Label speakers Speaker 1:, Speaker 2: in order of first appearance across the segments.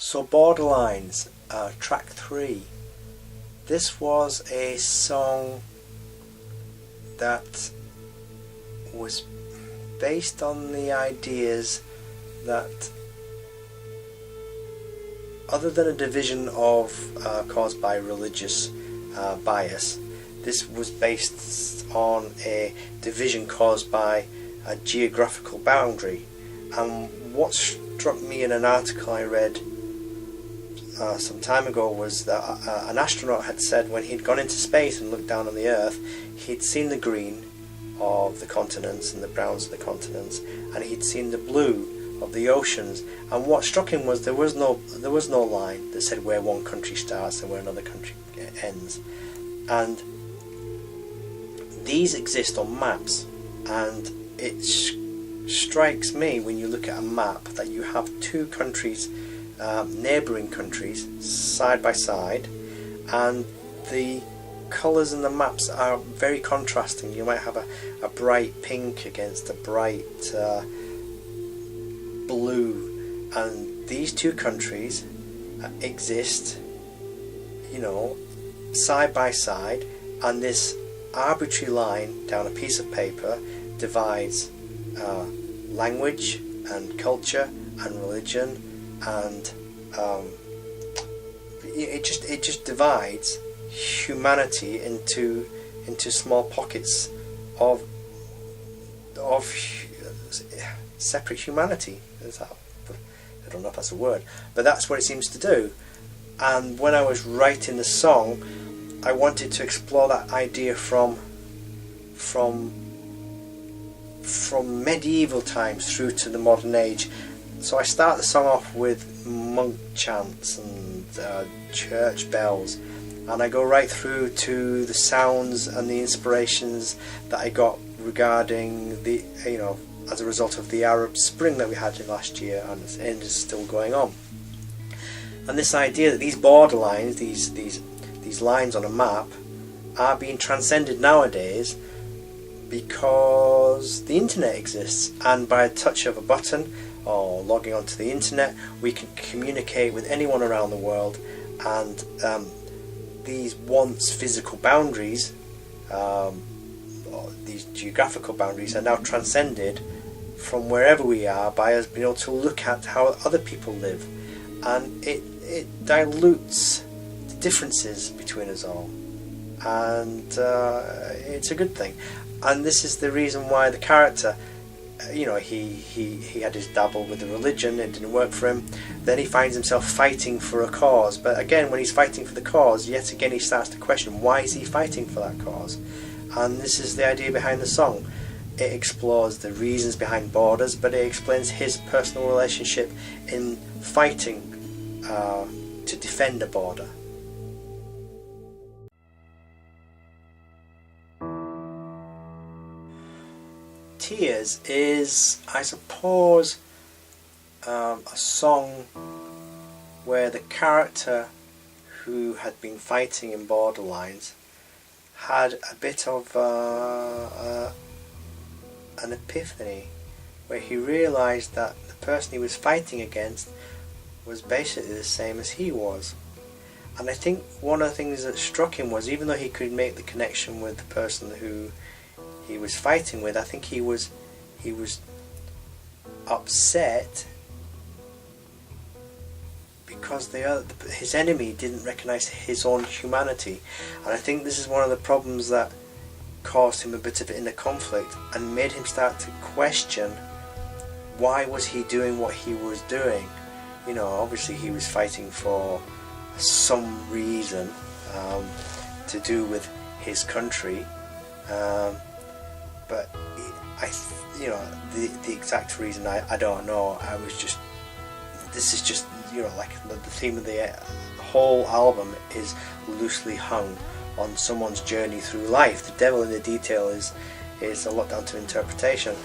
Speaker 1: So Borderlines, track 3. This was a song that was based on the ideas that, other than a division of caused by religious bias, this was based on a division caused by a geographical boundary. And what struck me in an article I read some time ago was that an astronaut had said when he'd gone into space and looked down on the Earth, he'd seen the green of the continents and the browns of the continents, and he'd seen the blue of the oceans. And what struck him was there was no line that said where one country starts and where another country ends. And these exist on maps, and it strikes me when you look at a map that you have two countries, neighbouring countries, side by side, and the colours in the maps are very contrasting. You might have a bright pink against a bright blue, and these two countries exist, side by side, and this arbitrary line down a piece of paper divides language and culture and religion, and it just divides humanity into small pockets of separate humanity. I don't know if that's a word, but that's what it seems to do. And when I was writing the song, I wanted to explore that idea from medieval times through to the modern age. So I start the song off with monk chants and church bells, and I go right through to the sounds and the inspirations that I got regarding the, as a result of the Arab Spring that we had last year, and is still going on. And this idea that these borderlines, these lines on a map, are being transcended nowadays because the internet exists, and by a touch of a button or logging onto the internet, we can communicate with anyone around the world, and these once physical boundaries, or these geographical boundaries, are now transcended from wherever we are by us being able to look at how other people live, and it dilutes the differences between us all, and it's a good thing. And this is the reason why the character, he had his dabble with the religion, it didn't work for him. Then he finds himself fighting for a cause, but again, when he's fighting for the cause, yet again he starts to question, why is he fighting for that cause? And this is the idea behind the song. It explores the reasons behind borders, but it explains his personal relationship in fighting to defend a border. Tears is, I suppose, a song where the character who had been fighting in Borderlines had a bit of an epiphany, where he realised that the person he was fighting against was basically the same as he was. And I think one of the things that struck him was, even though he could make the connection with the person who he was fighting with, I think he was upset because his enemy didn't recognise his own humanity. And I think this is one of the problems that caused him a bit of inner conflict and made him start to question, why was he doing what he was doing? Obviously he was fighting for some reason to do with his country, but the exact reason I don't know. This is just like the theme of the whole album is loosely hung on someone's journey through life. The devil in the detail is a lot down to interpretation,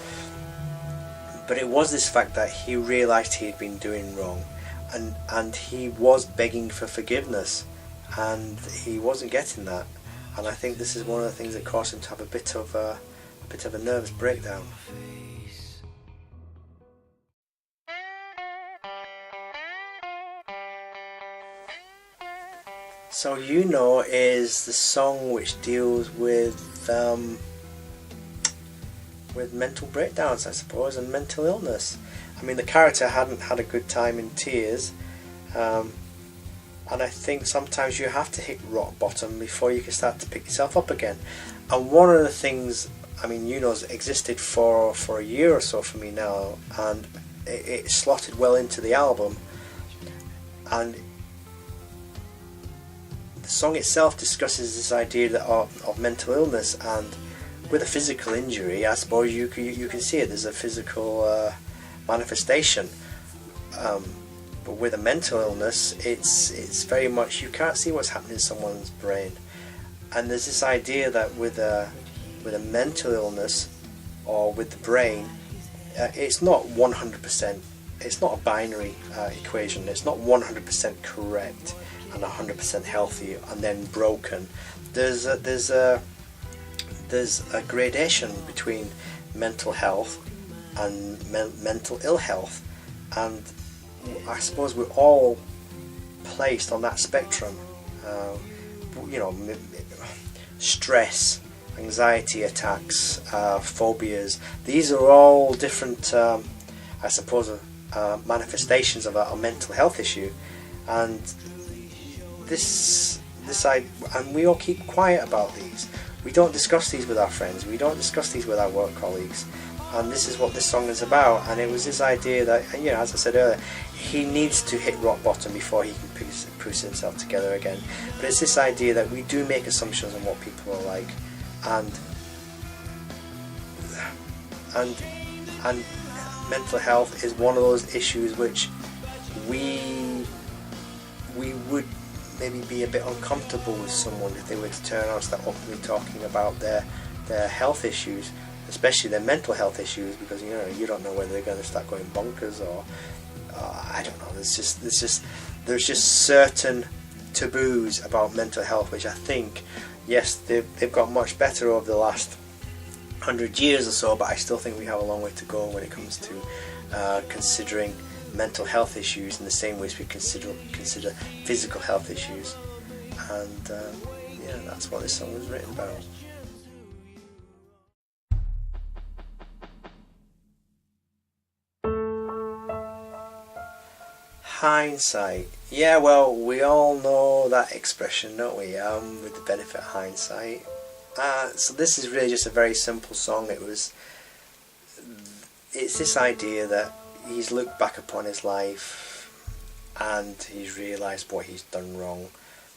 Speaker 1: but it was this fact that he realised he had been doing wrong, and he was begging for forgiveness, and he wasn't getting that. And I think this is one of the things that caused him to have a bit of a nervous breakdown. So You Know is the song which deals with mental breakdowns, I suppose, and mental illness. I mean, the character hadn't had a good time in Tears, and I think sometimes you have to hit rock bottom before you can start to pick yourself up again. And one of the things, I mean, You Know's existed for a year or so for me now, and it slotted well into the album. And the song itself discusses this idea that of mental illness, and with a physical injury, I suppose you can see it. There's a physical manifestation, but with a mental illness, it's very much you can't see what's happening in someone's brain. And there's this idea that with a mental illness or with the brain, it's not 100%. It's not a binary equation. It's not 100% correct and 100% healthy and then broken. There's a gradation between mental health and mental ill health, and I suppose we're all placed on that spectrum. Stress, anxiety attacks, phobias, these are all different I suppose manifestations of a mental health issue, and and we all keep quiet about these. We don't discuss these with our friends, we don't discuss these with our work colleagues, and this is what this song is about. And it was this idea that, as I said earlier, he needs to hit rock bottom before he can push himself together again. But it's this idea that we do make assumptions on what people are like, and mental health is one of those issues which we would maybe be a bit uncomfortable with someone if they were to turn around and start openly talking about their health issues, especially their mental health issues, because you don't know whether they're going to start going bonkers or I don't know. There's just certain taboos about mental health which I think, yes, they've got much better over the last 100 years or so, but I still think we have a long way to go when it comes to considering mental health issues in the same way as we consider physical health issues. And that's what this song was written about. Hindsight. Yeah, well, we all know that expression, don't we? With the benefit of hindsight. So this is really just a very simple song. It's this idea that he's looked back upon his life and he's realised what he's done wrong.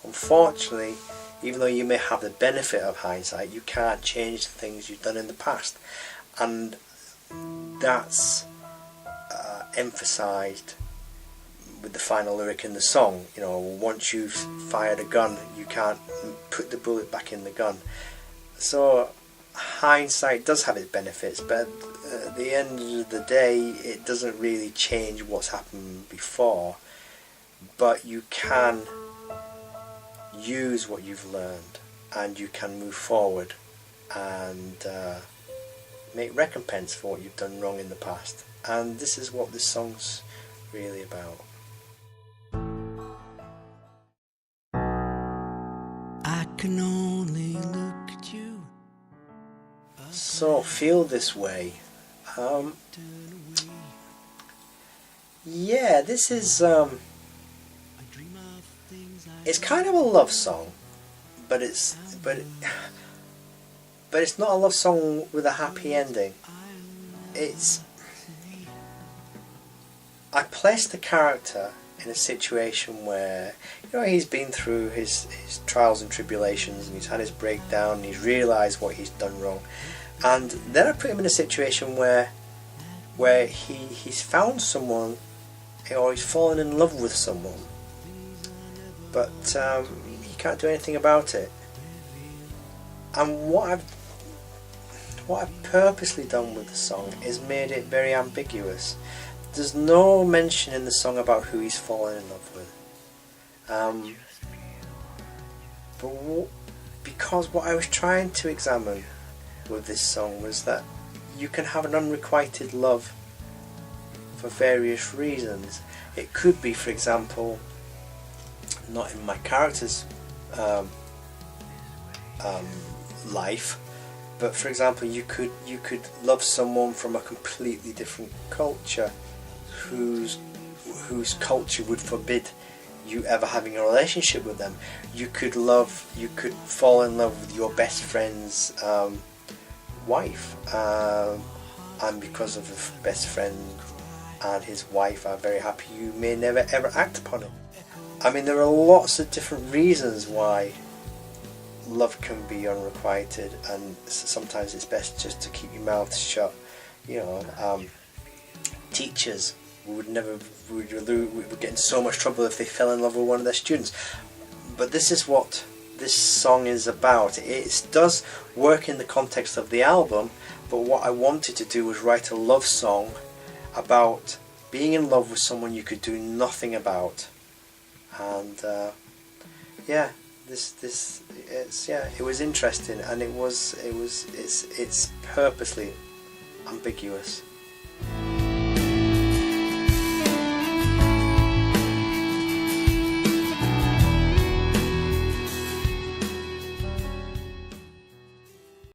Speaker 1: Unfortunately, even though you may have the benefit of hindsight, you can't change the things you've done in the past, and that's emphasised with the final lyric in the song. Once you've fired a gun, you can't put the bullet back in the gun. So hindsight does have its benefits, but at the end of the day, it doesn't really change what's happened before. But you can use what you've learned, and you can move forward and make recompense for what you've done wrong in the past. And this is what this song's really about. I can only look at you. So, Feel This Way. This is it's kind of a love song, but it's not a love song with a happy ending. I placed the character in a situation where he's been through his trials and tribulations, and he's had his breakdown, and he's realised what he's done wrong, and then I put him in a situation where he's found someone, or he's fallen in love with someone, but he can't do anything about it. And what I've purposely done with the song is made it very ambiguous. There's no mention in the song about who he's fallen in love with. Because what I was trying to examine with this song was that you can have an unrequited love for various reasons. It could be, for example, not in my character's life. But for example, you could love someone from a completely different culture, whose culture would forbid you ever having a relationship with them. You could fall in love with your best friend's wife, and because of the best friend and his wife are very happy, you may never ever act upon it. I mean, there are lots of different reasons why love can be unrequited, and sometimes it's best just to keep your mouth shut. You know, teachers would get in so much trouble if they fell in love with one of their students. But this is what this song is about. It does work in the context of the album, but what I wanted to do was write a love song about being in love with someone you could do nothing about. And yeah, it was interesting, and it's purposely ambiguous.